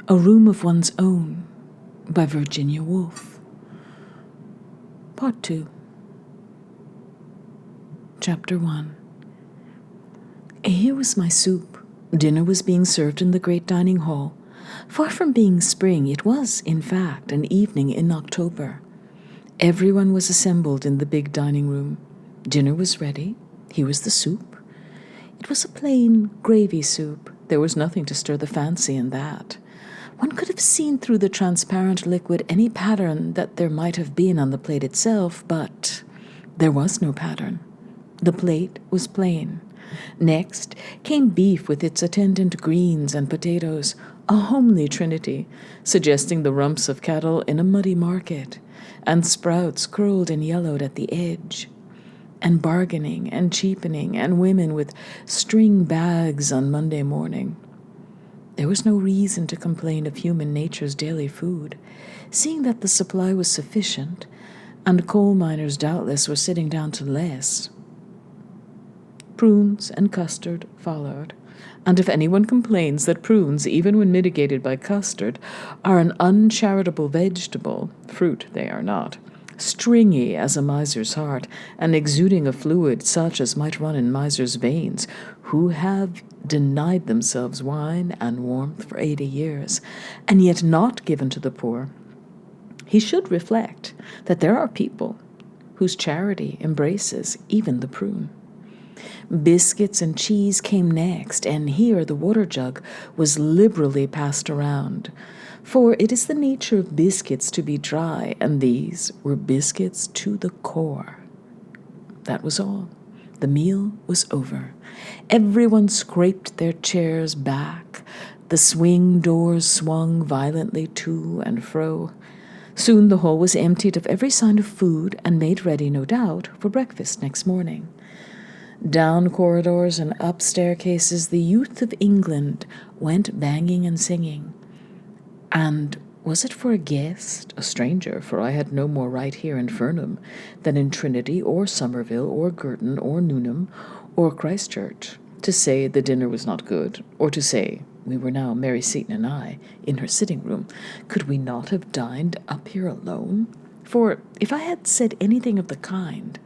A Room of One's Own by Virginia Woolf. Part 2. Chapter 1. Here was my soup. Dinner was being served in the great dining hall. Far from being spring, it was, in fact, an evening in October. Everyone was assembled in the big dining room. Dinner was ready. Here was the soup. It was a plain gravy soup. There was nothing to stir the fancy in that. One could have seen through the transparent liquid any pattern that there might have been on the plate itself, but there was no pattern. The plate was plain. Next came beef with its attendant greens and potatoes, a homely trinity, suggesting the rumps of cattle in a muddy market, and sprouts curled and yellowed at the edge, and bargaining and cheapening, and women with string bags on Monday morning. There was no reason to complain of human nature's daily food, seeing that the supply was sufficient, and coal miners doubtless were sitting down to less. Prunes and custard followed, and if anyone complains that prunes, even when mitigated by custard, are an uncharitable vegetable, fruit they are not, stringy as a miser's heart, and exuding a fluid such as might run in misers' veins, who have denied themselves wine and warmth for 80 years, and yet not given to the poor, he should reflect that there are people whose charity embraces even the prune. Biscuits and cheese came next, and here the water jug was liberally passed around, for it is the nature of biscuits to be dry, and these were biscuits to the core. That was all. The meal was over. Everyone scraped their chairs back. The swing doors swung violently to and fro. Soon the hall was emptied of every sign of food and made ready, no doubt, for breakfast next morning. Down corridors and up staircases the youth of England went banging and singing. And was it for a guest, a stranger, for I had no more right here in Fernham than in Trinity or Somerville or Girton or Newnham or Christchurch, to say the dinner was not good, or to say we were now, Mary Seton and I, in her sitting room. Could we not have dined up here alone? For if I had said anything of the kind,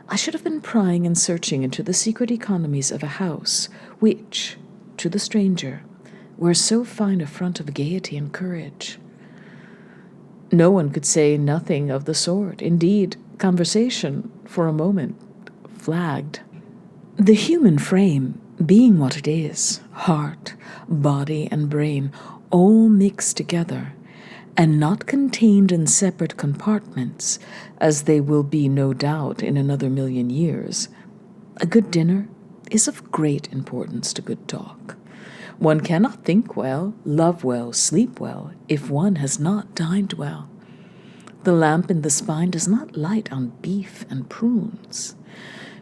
I should have been prying and searching into the secret economies of a house which, to the stranger, wear so fine a front of gaiety and courage. No one could say nothing of the sort. Indeed, conversation, for a moment, flagged. The human frame, being what it is, heart, body, and brain, all mixed together, and not contained in separate compartments, as they will be no doubt in another 1,000,000 years, a good dinner is of great importance to good talk. One cannot think well, love well, sleep well, if one has not dined well. The lamp in the spine does not light on beef and prunes.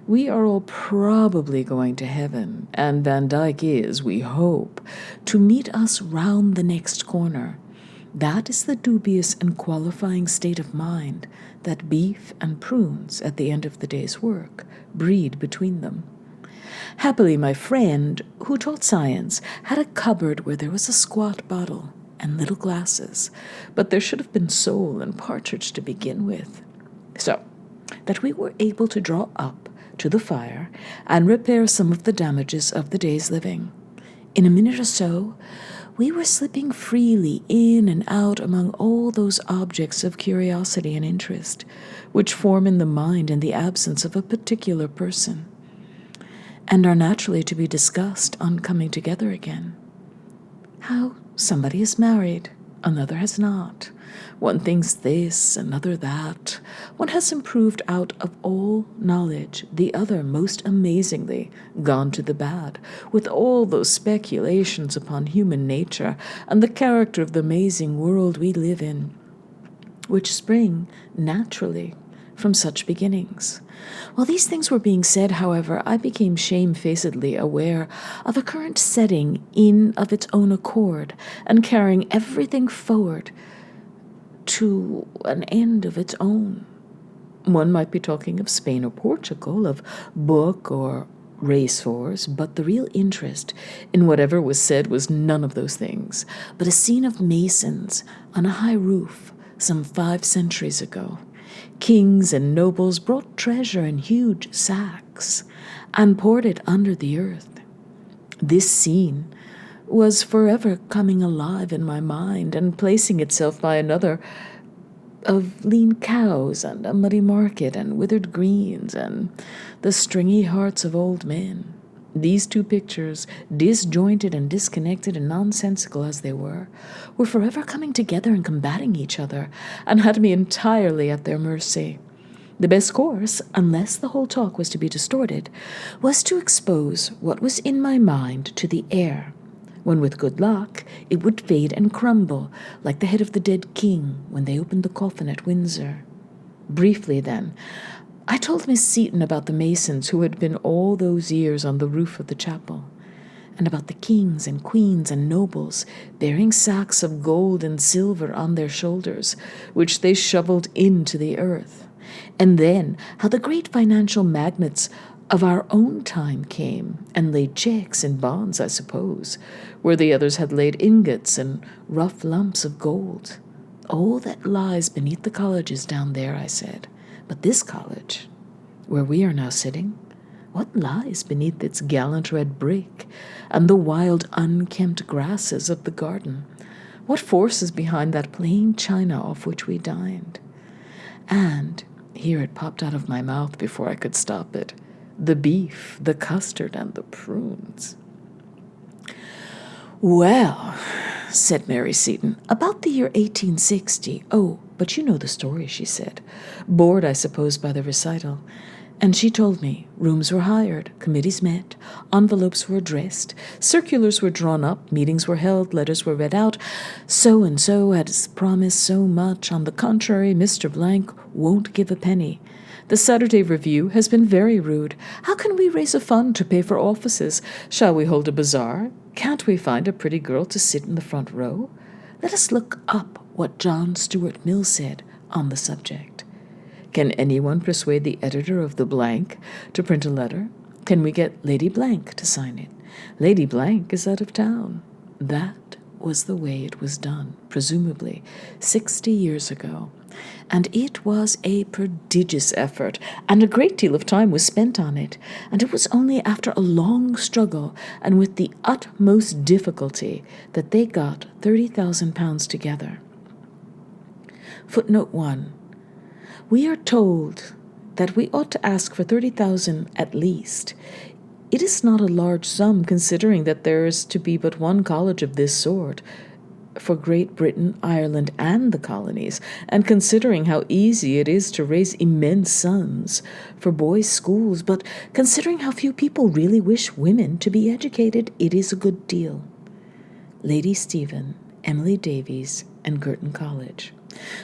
We are all probably going to heaven, and Van Dyck is, we hope, to meet us round the next corner. That is the dubious and qualifying state of mind that beef and prunes, at the end of the day's work, breed between them. Happily, my friend, who taught science, had a cupboard where there was a squat bottle and little glasses, but there should have been sole and partridge to begin with, so that we were able to draw up to the fire and repair some of the damages of the day's living. In a minute or so, we were slipping freely in and out among all those objects of curiosity and interest which form in the mind in the absence of a particular person, and are naturally to be discussed on coming together again. How somebody is married, another has not. One thinks this, another that. One has improved out of all knowledge, the other, most amazingly, gone to the bad, with all those speculations upon human nature and the character of the amazing world we live in, which spring naturally from such beginnings. While these things were being said, however, I became shamefacedly aware of a current setting in of its own accord and carrying everything forward to an end of its own. One might be talking of Spain or Portugal, of book or racehorse, but the real interest in whatever was said was none of those things, but a scene of masons on a high roof some 5 centuries ago. Kings and nobles brought treasure in huge sacks and poured it under the earth. This scene was forever coming alive in my mind and placing itself by another of lean cows and a muddy market and withered greens and the stringy hearts of old men. These 2 pictures, disjointed and disconnected and nonsensical as they were forever coming together and combating each other, and had me entirely at their mercy. The best course, unless the whole talk was to be distorted, was to expose what was in my mind to the air, when with good luck it would fade and crumble like the head of the dead king when they opened the coffin at Windsor. Briefly, then, I told Miss Seton about the masons who had been all those years on the roof of the chapel, and about the kings and queens and nobles bearing sacks of gold and silver on their shoulders, which they shoveled into the earth, and then how the great financial magnates of our own time came and laid checks and bonds, I suppose, where the others had laid ingots and rough lumps of gold. All that lies beneath the colleges down there, I said. But this college, where we are now sitting, what lies beneath its gallant red brick and the wild unkempt grasses of the garden? What force is behind that plain china off which we dined? And here it popped out of my mouth before I could stop it. The beef, the custard, and the prunes. Well, said Mary Seton, about the year 1860. Oh, but you know the story, she said. Bored, I suppose, by the recital. And she told me rooms were hired, committees met, envelopes were addressed, circulars were drawn up, meetings were held, letters were read out. So-and-so has promised so much. On the contrary, Mr. Blank won't give a penny. The Saturday Review has been very rude. How can we raise a fund to pay for offices? Shall we hold a bazaar? Can't we find a pretty girl to sit in the front row? Let us look up what John Stuart Mill said on the subject. Can anyone persuade the editor of the Blank to print a letter? Can we get Lady Blank to sign it? Lady Blank is out of town. That was the way it was done, presumably 60 years ago. And it was a prodigious effort, and a great deal of time was spent on it, and it was only after a long struggle and with the utmost difficulty that they got £30,000 together. Footnote 1. We are told that we ought to ask for 30,000 at least. It is not a large sum, considering that there is to be but one college of this sort for Great Britain, Ireland, and the colonies, and considering how easy it is to raise immense sums for boys' schools, but considering how few people really wish women to be educated, it is a good deal. Lady Stephen, Emily Davies, and Girton College.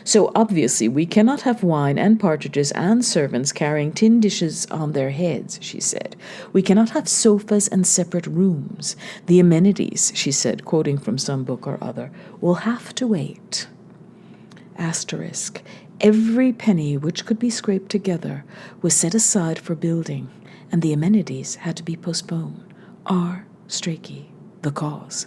So obviously we cannot have wine and partridges and servants carrying tin dishes on their heads, she said. We cannot have sofas and separate rooms. The amenities, she said, quoting from some book or other, will have to wait. Asterisk. Every penny which could be scraped together was set aside for building, and the amenities had to be postponed. R. Strachey, The Cause.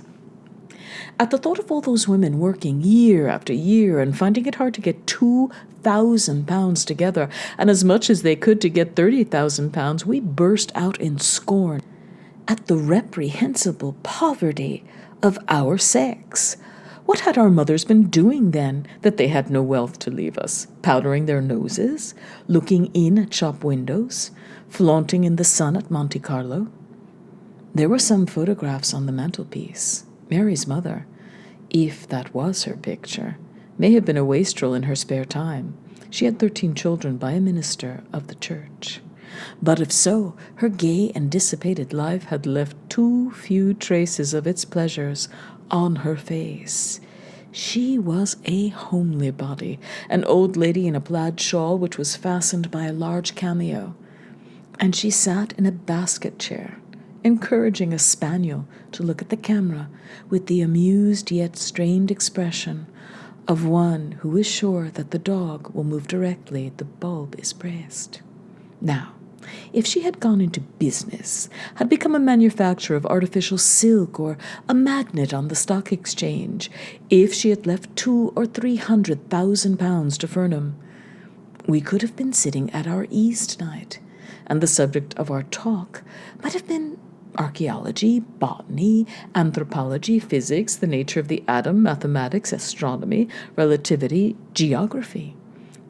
At the thought of all those women working year after year and finding it hard to get £2,000 together, and as much as they could to get £30,000, we burst out in scorn at the reprehensible poverty of our sex. What had our mothers been doing then that they had no wealth to leave us? Powdering their noses? Looking in at shop windows? Flaunting in the sun at Monte Carlo? There were some photographs on the mantelpiece. Mary's mother, if that was her picture, may have been a wastrel in her spare time. She had 13 children by a minister of the church. But if so, her gay and dissipated life had left too few traces of its pleasures on her face. She was a homely body, an old lady in a plaid shawl which was fastened by a large cameo, and she sat in a basket chair, encouraging a spaniel to look at the camera with the amused yet strained expression of one who is sure that the dog will move directly the bulb is pressed. Now, If she had gone into business, had become a manufacturer of artificial silk or a magnate on the stock exchange, if she had left 200,000 or 300,000 pounds to Fernham, we could have been sitting at our ease tonight, and the subject of our talk might have been archaeology, botany, anthropology, physics, the nature of the atom, mathematics, astronomy, relativity, geography.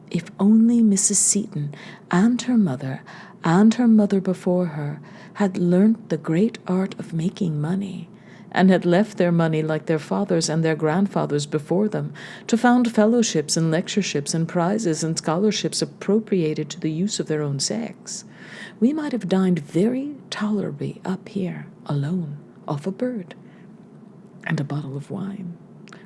If only Mrs. Seton and her mother before her had learnt the great art of making money, and had left their money like their fathers and their grandfathers before them, to found fellowships and lectureships and prizes and scholarships appropriated to the use of their own sex, we might have dined very tolerably up here, alone, off a bird and a bottle of wine.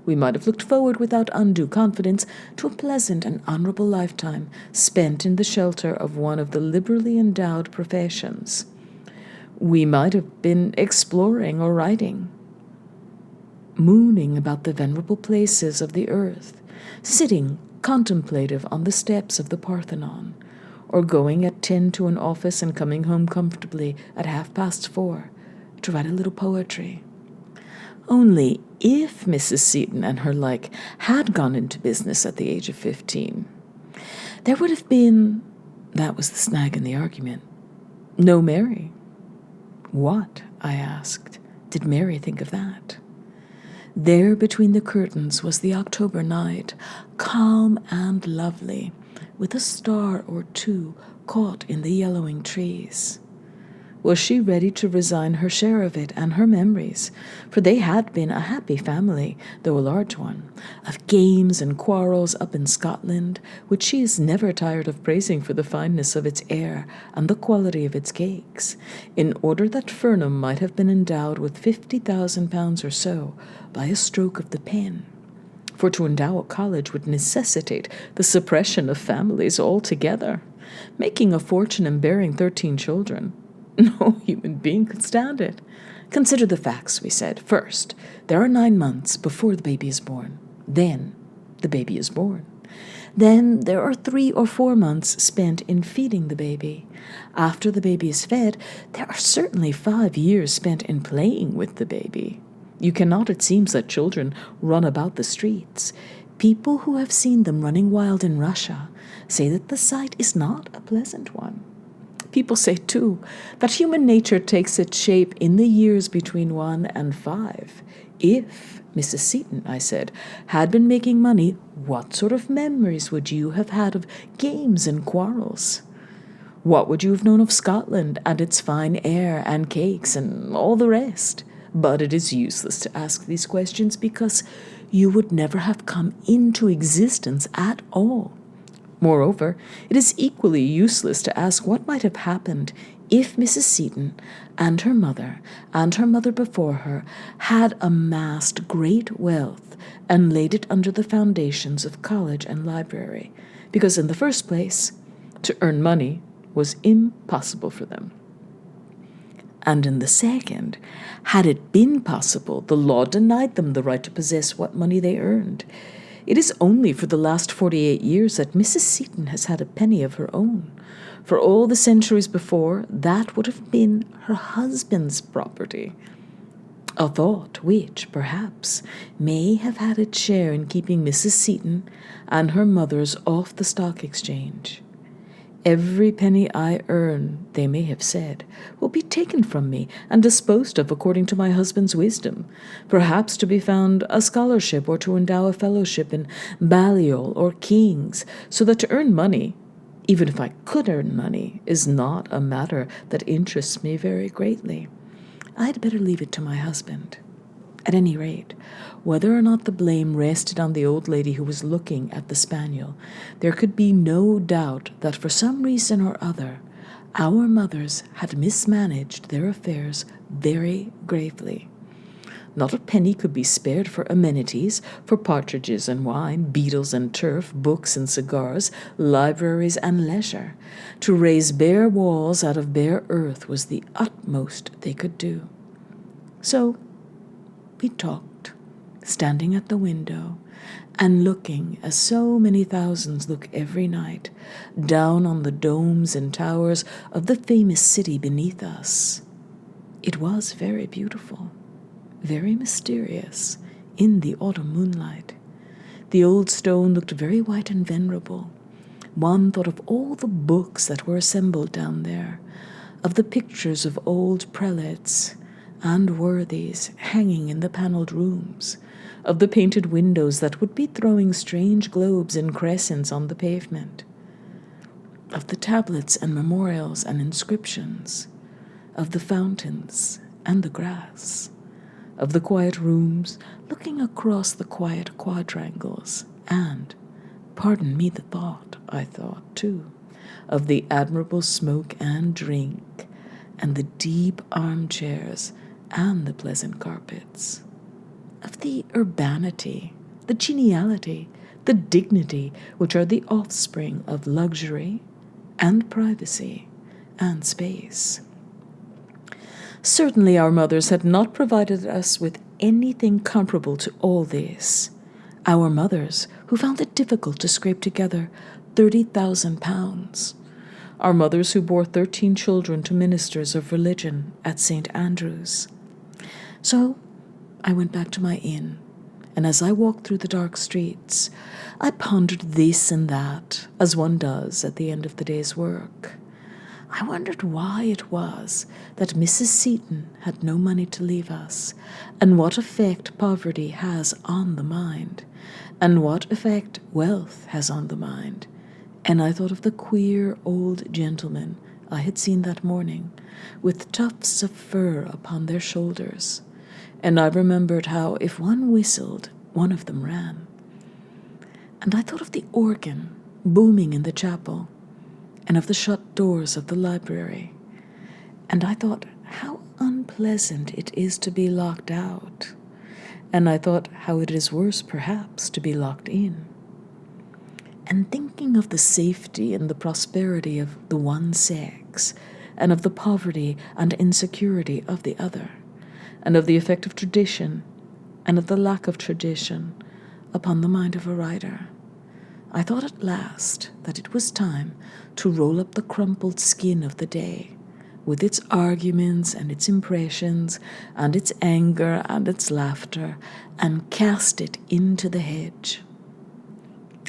We might have looked forward without undue confidence to a pleasant and honourable lifetime spent in the shelter of one of the liberally endowed professions. We might have been exploring or writing, mooning about the venerable places of the earth, sitting contemplative on the steps of the Parthenon, or going at 10 to an office and coming home comfortably at 4:30 to write a little poetry. Only if Mrs. Seton and her like had gone into business at the age of 15, there would have been, that was the snag in the argument, no Mary. What, I asked, did Mary think of that? There between the curtains was the October night, calm and lovely, with a star or two caught in the yellowing trees. Was she ready to resign her share of it and her memories? For they had been a happy family, though a large one, of games and quarrels up in Scotland, which she is never tired of praising for the fineness of its air and the quality of its cakes, in order that Fernham might have been endowed with 50,000 pounds or so by a stroke of the pen. For to endow a college would necessitate the suppression of families altogether, making a fortune and bearing 13 children. No human being could stand it. Consider the facts, we said. First, there are 9 months before the baby is born. Then, the baby is born. Then there are 3 or 4 months spent in feeding the baby. After the baby is fed, there are certainly 5 years spent in playing with the baby. You cannot, it seems, let children run about the streets. People who have seen them running wild in Russia say that the sight is not a pleasant one. People say, too, that human nature takes its shape in the years between 1 and 5. If Mrs. Seton, I said, had been making money, what sort of memories would you have had of games and quarrels? What would you have known of Scotland and its fine air and cakes and all the rest? But it is useless to ask these questions, because you would never have come into existence at all. Moreover, it is equally useless to ask what might have happened if Mrs. Seton and her mother before her had amassed great wealth and laid it under the foundations of college and library, because in the first place, to earn money was impossible for them. And in the second, had it been possible, the law denied them the right to possess what money they earned. It is only for the last 48 years that Mrs. Seton has had a penny of her own. For all the centuries before, that would have been her husband's property. A thought which, perhaps, may have had its share in keeping Mrs. Seton and her mothers off the stock exchange. Every penny I earn, they may have said, will be taken from me and disposed of according to my husband's wisdom, perhaps to be found a scholarship or to endow a fellowship in Balliol or King's, so that to earn money, even if I could earn money, is not a matter that interests me very greatly. I had better leave it to my husband. At any rate, whether or not the blame rested on the old lady who was looking at the spaniel, there could be no doubt that for some reason or other, our mothers had mismanaged their affairs very gravely. Not a penny could be spared for amenities, for partridges and wine, beetles and turf, books and cigars, libraries and leisure. To raise bare walls out of bare earth was the utmost they could do. So we talked, standing at the window, and looking, as so many thousands look every night, down on the domes and towers of the famous city beneath us. It was very beautiful, very mysterious, in the autumn moonlight. The old stone looked very white and venerable. One thought of all the books that were assembled down there, of the pictures of old prelates and worthies hanging in the panelled rooms, of the painted windows that would be throwing strange globes and crescents on the pavement, of the tablets and memorials and inscriptions, of the fountains and the grass, of the quiet rooms looking across the quiet quadrangles, and, pardon me the thought, I thought, too, of the admirable smoke and drink, and the deep armchairs and the pleasant carpets, of the urbanity, the geniality, the dignity which are the offspring of luxury and privacy and space. Certainly our mothers had not provided us with anything comparable to all this. Our mothers, who found it difficult to scrape together £30,000. Our mothers who bore 13 children to ministers of religion at St. Andrew's. So I went back to my inn, and as I walked through the dark streets, I pondered this and that, as one does at the end of the day's work. I wondered why it was that Mrs. Seton had no money to leave us, and what effect poverty has on the mind, and what effect wealth has on the mind. And I thought of the queer old gentlemen I had seen that morning, with tufts of fur upon their shoulders, and I remembered how if one whistled, one of them ran. And I thought of the organ booming in the chapel, and of the shut doors of the library, and I thought how unpleasant it is to be locked out, and I thought how it is worse, perhaps, to be locked in. And thinking of the safety and the prosperity of the one sex, and of the poverty and insecurity of the other, and of the effect of tradition, and of the lack of tradition, upon the mind of a writer, I thought at last that it was time to roll up the crumpled skin of the day, with its arguments and its impressions, and its anger and its laughter, and cast it into the hedge.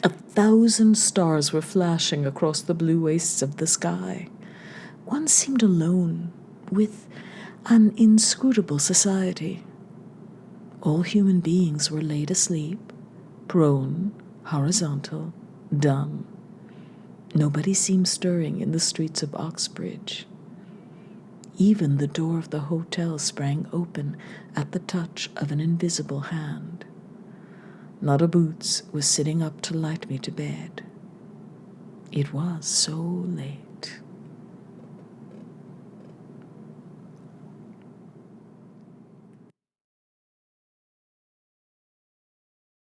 1,000 stars were flashing across the blue wastes of the sky. One seemed alone with an inscrutable society. All human beings were laid asleep, prone, horizontal, dumb. Nobody seemed stirring in the streets of Oxbridge. Even the door of the hotel sprang open at the touch of an invisible hand. Not a boots was sitting up to light me to bed. It was so late.